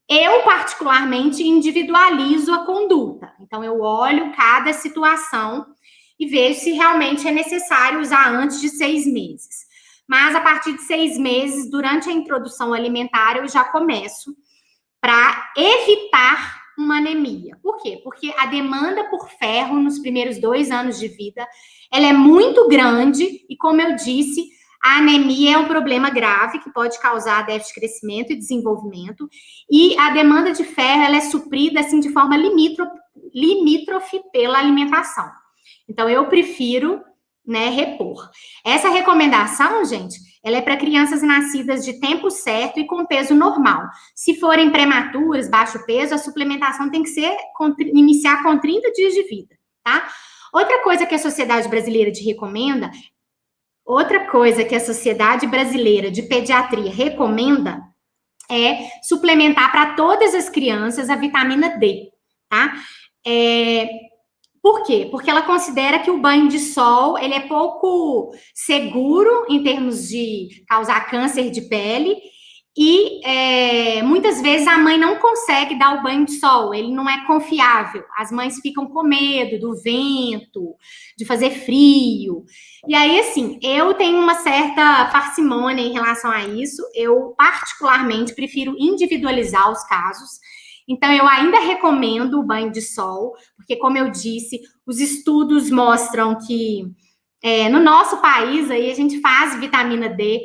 Eu, particularmente, individualizo a conduta. Então, eu olho cada situação e vejo se realmente é necessário usar antes de 6 meses. Mas, a partir de 6 meses, durante a introdução alimentar, eu já começo para evitar uma anemia. Por quê? Porque a demanda por ferro nos primeiros 2 anos de vida, ela é muito grande e, como eu disse, a anemia é um problema grave que pode causar déficit de crescimento e desenvolvimento, e a demanda de ferro ela é suprida assim de forma limítrofe pela alimentação. Então, eu prefiro, né, repor. Essa recomendação, gente, ela é para crianças nascidas de tempo certo e com peso normal. Se forem prematuras, baixo peso, a suplementação tem que iniciar com 30 dias de vida, tá? Outra coisa que a Sociedade Brasileira de Pediatria recomenda é suplementar para todas as crianças a vitamina D, tá? Por quê? Porque ela considera que o banho de sol, ele é pouco seguro em termos de causar câncer de pele e muitas vezes a mãe não consegue dar o banho de sol, ele não é confiável. As mães ficam com medo do vento, de fazer frio. E aí, assim, eu tenho uma certa parcimônia em relação a isso. Eu, particularmente, prefiro individualizar os casos. Então, eu ainda recomendo o banho de sol, porque, como eu disse, os estudos mostram que no nosso país aí a gente faz vitamina D,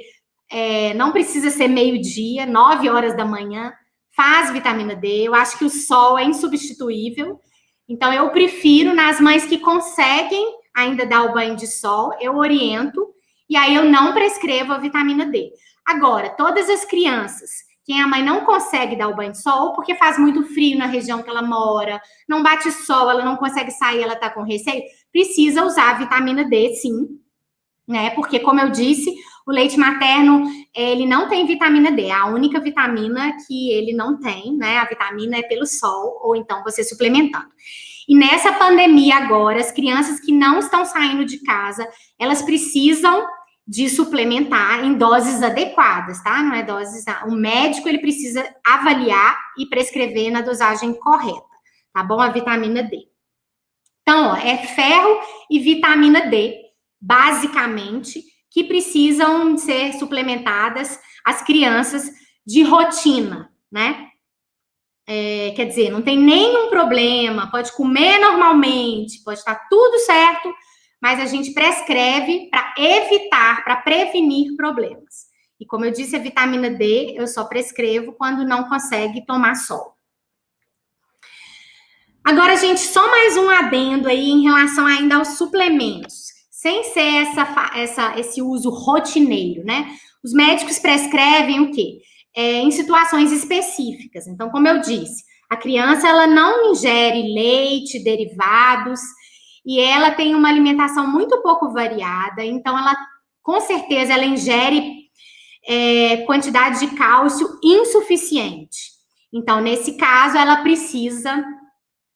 não precisa ser meio-dia, 9 horas da manhã, faz vitamina D. Eu acho que o sol é insubstituível. Então, eu prefiro, nas mães que conseguem ainda dar o banho de sol, eu oriento, e aí eu não prescrevo a vitamina D. Agora, todas as crianças, quem a mãe não consegue dar o banho de sol, porque faz muito frio na região que ela mora, não bate sol, ela não consegue sair, ela tá com receio, precisa usar a vitamina D, sim, né? Porque, como eu disse, o leite materno, ele não tem vitamina D. A única vitamina que ele não tem, né? A vitamina é pelo sol, ou então você suplementando. E nessa pandemia agora, as crianças que não estão saindo de casa, elas precisam de suplementar em doses adequadas, tá? Não é doses... O médico, ele precisa avaliar e prescrever na dosagem correta, tá bom? A vitamina D. Então, ó, é ferro e vitamina D, basicamente, que precisam ser suplementadas as crianças de rotina, né? Quer dizer, não tem nenhum problema, pode comer normalmente, pode estar tudo certo, mas a gente prescreve para evitar, para prevenir problemas. E como eu disse, a vitamina D eu só prescrevo quando não consegue tomar sol. Agora, gente, só mais um adendo aí em relação ainda aos suplementos, sem ser esse uso rotineiro, né? Os médicos prescrevem o quê? Em situações específicas. Então, como eu disse, a criança ela não ingere leite, derivados, e ela tem uma alimentação muito pouco variada, então ela, com certeza, ela ingere quantidade de cálcio insuficiente. Então, nesse caso, ela precisa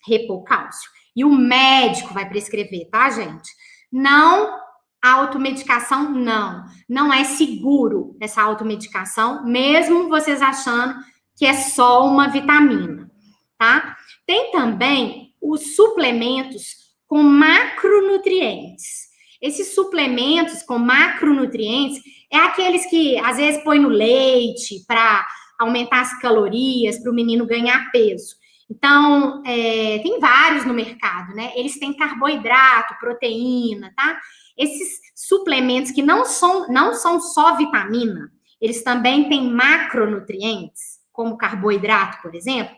repor cálcio. E o médico vai prescrever, tá, gente? Não, automedicação, não. Não é seguro essa automedicação, mesmo vocês achando que é só uma vitamina, tá? Tem também os suplementos com macronutrientes. Esses suplementos com macronutrientes é aqueles que, às vezes, põe no leite para aumentar as calorias, para o menino ganhar peso. Então, tem vários no mercado, né? Eles têm carboidrato, proteína, tá? Esses suplementos que não são só vitamina, eles também têm macronutrientes, como carboidrato, por exemplo,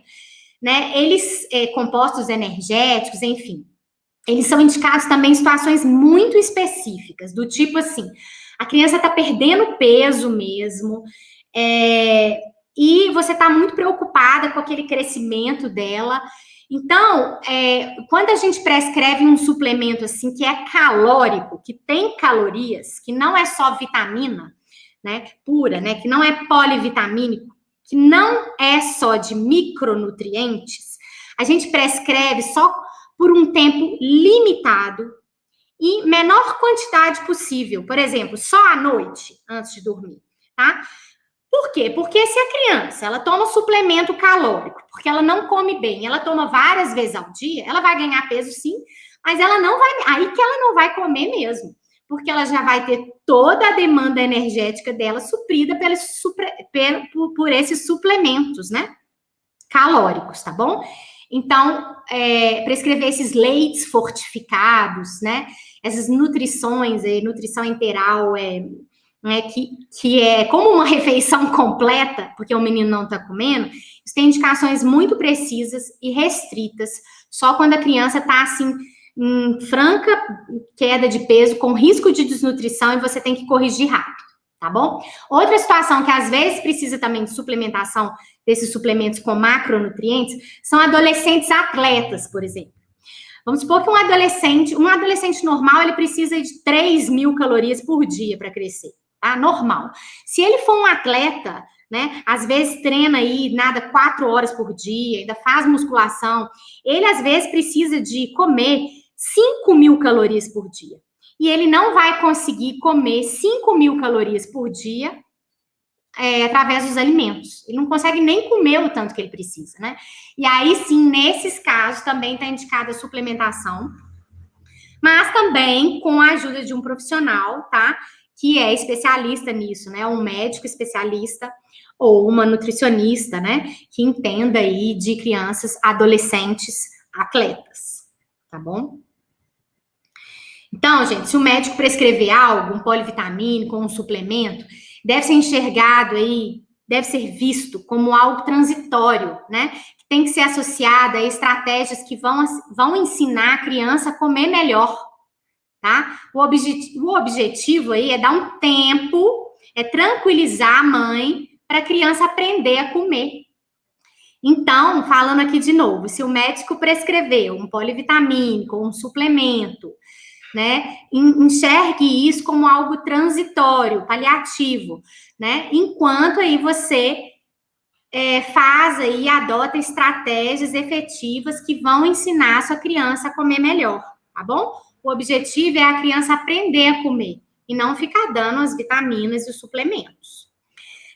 né? Eles, compostos energéticos, enfim, eles são indicados também em situações muito específicas, do tipo assim, a criança está perdendo peso mesmo, e você está muito preocupada com aquele crescimento dela. Então, quando a gente prescreve um suplemento assim, que é calórico, que tem calorias, que não é só vitamina, né, pura, né, que não é polivitamínico, que não é só de micronutrientes, a gente prescreve só por um tempo limitado e menor quantidade possível. Por exemplo, só à noite, antes de dormir, tá? Por quê? Porque se a criança, ela toma suplemento calórico, porque ela não come bem, ela toma várias vezes ao dia, ela vai ganhar peso sim, mas ela não vai, aí que ela não vai comer mesmo, porque ela já vai ter toda a demanda energética dela suprida por esses suplementos, né? Calóricos, tá bom? Então, prescrever esses leites fortificados, né? Essas nutrições, nutrição integral, né, que é como uma refeição completa, porque o menino não está comendo, isso tem indicações muito precisas e restritas, só quando a criança está, assim, em franca queda de peso, com risco de desnutrição, e você tem que corrigir rápido, tá bom? Outra situação que às vezes precisa também de suplementação desses suplementos com macronutrientes são adolescentes atletas, por exemplo. Vamos supor que um adolescente normal, ele precisa de 3.000 calorias por dia para crescer, tá? Normal. Se ele for um atleta, né, às vezes treina aí, nada 4 horas por dia, ainda faz musculação, ele às vezes precisa de comer 5.000 calorias por dia. E ele não vai conseguir comer 5.000 calorias por dia através dos alimentos. Ele não consegue nem comer o tanto que ele precisa, né? E aí, sim, nesses casos, também está indicada a suplementação, mas também com a ajuda de um profissional, tá? Que é especialista nisso, né? Um médico especialista, ou uma nutricionista, né, que entenda aí de crianças, adolescentes, atletas, tá bom? Então, gente, se o médico prescrever algo, um polivitamínico ou um suplemento, deve ser enxergado aí, deve ser visto como algo transitório, né? Que tem que ser associado a estratégias que vão ensinar a criança a comer melhor, tá? O objetivo aí é dar um tempo, é tranquilizar a mãe para a criança aprender a comer. Então, falando aqui de novo, se o médico prescreveu um polivitamínico ou um suplemento, né, enxergue isso como algo transitório, paliativo, né, enquanto aí você faz aí, adota estratégias efetivas que vão ensinar a sua criança a comer melhor, tá bom? O objetivo é a criança aprender a comer e não ficar dando as vitaminas e os suplementos.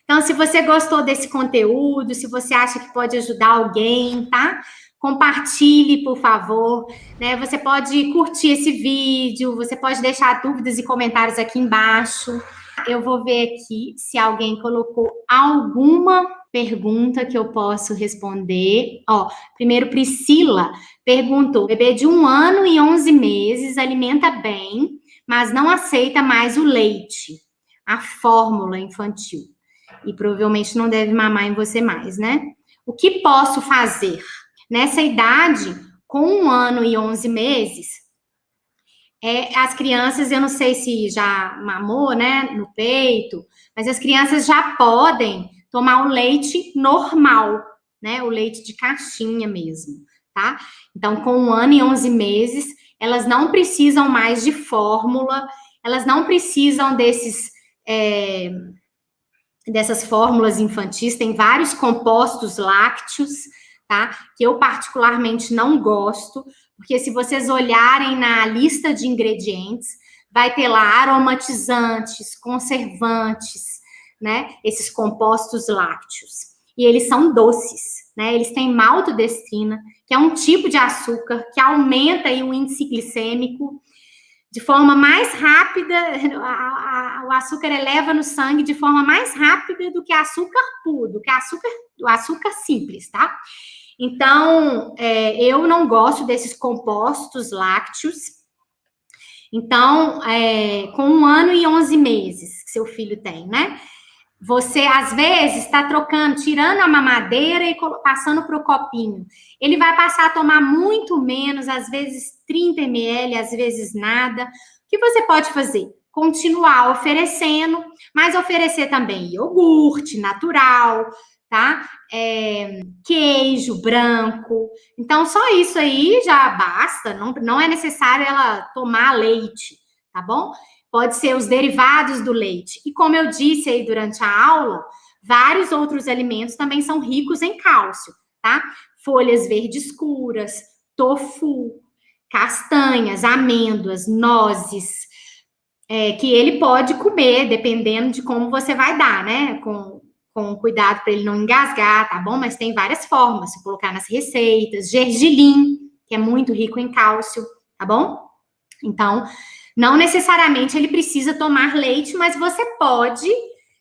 Então, se você gostou desse conteúdo, se você acha que pode ajudar alguém, tá? Compartilhe, por favor, né? Você pode curtir esse vídeo, você pode deixar dúvidas e comentários aqui embaixo. Eu vou ver aqui se alguém colocou alguma pergunta que eu posso responder. Ó, primeiro, Priscila perguntou: bebê de 1 ano e 11 meses alimenta bem, mas não aceita mais o leite, a fórmula infantil. E provavelmente não deve mamar em você mais, né? O que posso fazer? Nessa idade, com 1 ano e 11 meses, as crianças, eu não sei se já mamou, né, no peito, mas as crianças já podem tomar o leite normal, né, o leite de caixinha mesmo, tá? Então, com 1 ano e 11 meses, elas não precisam mais de fórmula, elas não precisam dessas fórmulas infantis, tem vários compostos lácteos, tá? Que eu particularmente não gosto, porque se vocês olharem na lista de ingredientes, vai ter lá aromatizantes, conservantes, né? Esses compostos lácteos. E eles são doces, né? Eles têm maltodestrina, que é um tipo de açúcar que aumenta aí o índice glicêmico de forma mais rápida. O açúcar eleva no sangue de forma mais rápida do que açúcar puro, do que o açúcar simples, tá? Então, eu não gosto desses compostos lácteos. Então, com 1 ano e 11 meses que seu filho tem, né? Você, às vezes, está trocando, tirando a mamadeira e passando para o copinho. Ele vai passar a tomar muito menos, às vezes 30 ml, às vezes nada. O que você pode fazer? Continuar oferecendo, mas oferecer também iogurte natural, tá? Queijo branco. Então, só isso aí já basta. Não é necessário ela tomar leite, tá bom? Pode ser os derivados do leite. E como eu disse aí durante a aula, vários outros alimentos também são ricos em cálcio, tá? Folhas verdes escuras, tofu, castanhas, amêndoas, nozes, que ele pode comer, dependendo de como você vai dar, né? Com cuidado para ele não engasgar, tá bom? Mas tem várias formas, se colocar nas receitas. Gergelim, que é muito rico em cálcio, tá bom? Então, não necessariamente ele precisa tomar leite, mas você pode,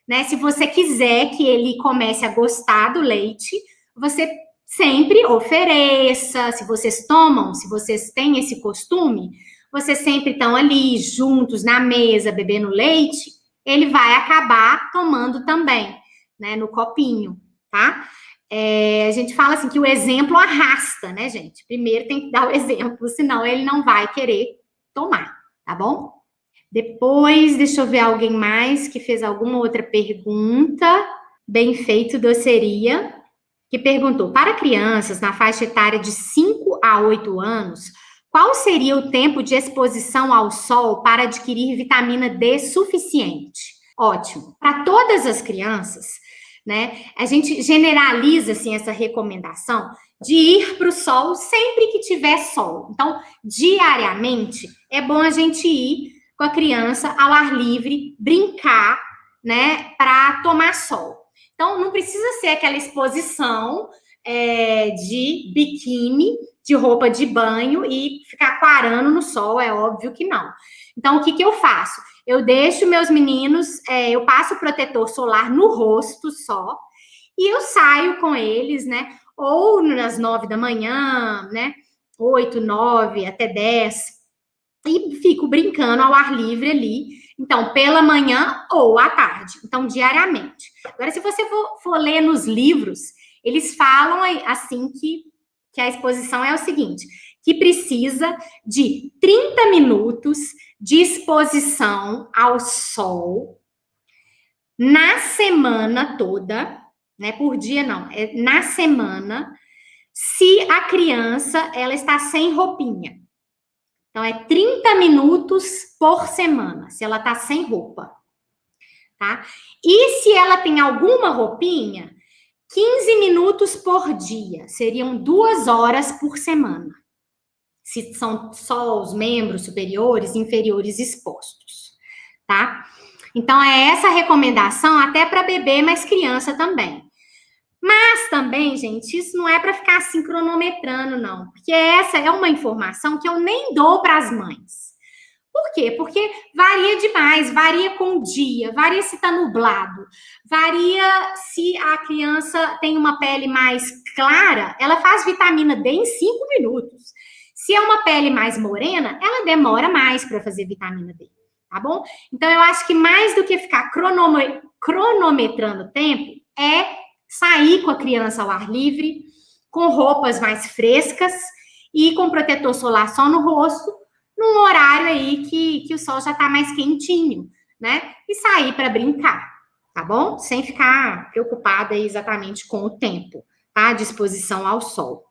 né? Se você quiser que ele comece a gostar do leite, você sempre ofereça. Se vocês tomam, se vocês têm esse costume, vocês sempre estão ali juntos na mesa bebendo leite, ele vai acabar tomando também, né? No copinho, tá? A gente fala assim que o exemplo arrasta, né, gente? Primeiro tem que dar o exemplo, senão ele não vai querer tomar. Tá bom? Depois, deixa eu ver alguém mais que fez alguma outra pergunta. Bem feito, doceria, que perguntou: para crianças na faixa etária de 5 a 8 anos, qual seria o tempo de exposição ao sol para adquirir vitamina D suficiente? Ótimo. Para todas as crianças, né? A gente generaliza assim essa recomendação de ir para o sol sempre que tiver sol. Então, diariamente, é bom a gente ir com a criança ao ar livre, brincar, né, para tomar sol. Então, não precisa ser aquela exposição de biquíni, de roupa de banho e ficar quarando no sol, é óbvio que não. Então, o que eu faço? Eu deixo meus meninos, eu passo protetor solar no rosto só, e eu saio com eles, né? Ou nas 9 da manhã, né? 8, 9, até 10, e fico brincando ao ar livre ali. Então, pela manhã ou à tarde. Então, diariamente. Agora, se você for ler nos livros, eles falam assim que a exposição é o seguinte, que precisa de 30 minutos de exposição ao sol na semana toda, né? Por dia não, é na semana, se a criança ela está sem roupinha. Então, é 30 minutos por semana, se ela está sem roupa, tá? E se ela tem alguma roupinha, 15 minutos por dia, seriam 2 horas por semana. Se são só os membros superiores e inferiores expostos, tá? Então, é essa a recomendação até para bebê, mas criança também. Mas também, gente, isso não é para ficar assim cronometrando, não. Porque essa é uma informação que eu nem dou para as mães. Por quê? Porque varia demais, varia com o dia, varia se está nublado, varia se a criança tem uma pele mais clara, ela faz vitamina D em 5 minutos. Se é uma pele mais morena, ela demora mais para fazer vitamina D, tá bom? Então, eu acho que mais do que ficar cronometrando o tempo, é sair com a criança ao ar livre, com roupas mais frescas e com protetor solar só no rosto, num horário aí que o sol já tá mais quentinho, né? E sair para brincar, tá bom? Sem ficar preocupada exatamente com o tempo, tá? De exposição ao sol.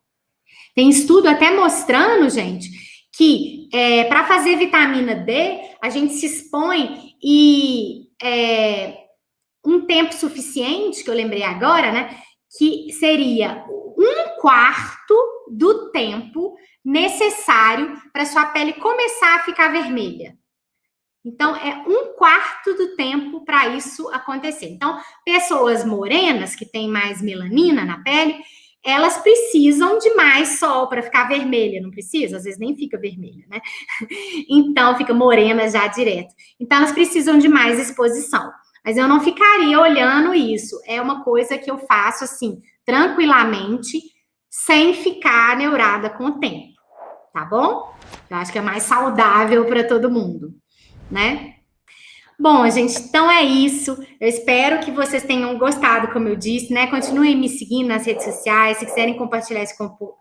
Tem estudo até mostrando, gente, que para fazer vitamina D, a gente se expõe e um tempo suficiente, que eu lembrei agora, né? Que seria 1/4 do tempo necessário para sua pele começar a ficar vermelha. Então, é 1/4 do tempo para isso acontecer. Então, pessoas morenas, que têm mais melanina na pele, elas precisam de mais sol para ficar vermelha, não precisa? Às vezes nem fica vermelha, né? Então, fica morena já direto. Então, elas precisam de mais exposição. Mas eu não ficaria olhando isso. É uma coisa que eu faço, assim, tranquilamente, sem ficar neurada com o tempo. Tá bom? Eu acho que é mais saudável para todo mundo, né? Bom, gente, então é isso. Eu espero que vocês tenham gostado, como eu disse, né? Continuem me seguindo nas redes sociais, se quiserem compartilhar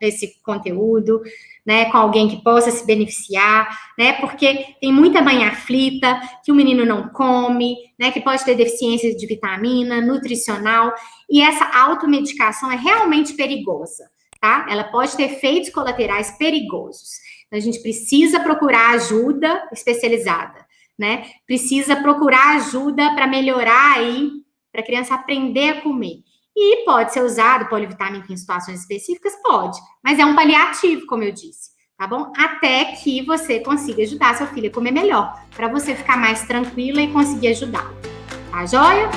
esse conteúdo, né, com alguém que possa se beneficiar, né? Porque tem muita mãe aflita, que o menino não come, né? Que pode ter deficiência de vitamina, nutricional, e essa automedicação é realmente perigosa, tá? Ela pode ter efeitos colaterais perigosos. Então, a gente precisa procurar ajuda especializada, né? Precisa procurar ajuda para melhorar aí, para a criança aprender a comer. E pode ser usado polivitamínico em situações específicas? Pode, mas é um paliativo, como eu disse, tá bom? Até que você consiga ajudar seu filho a comer melhor, para você ficar mais tranquila e conseguir ajudar. Tá joia?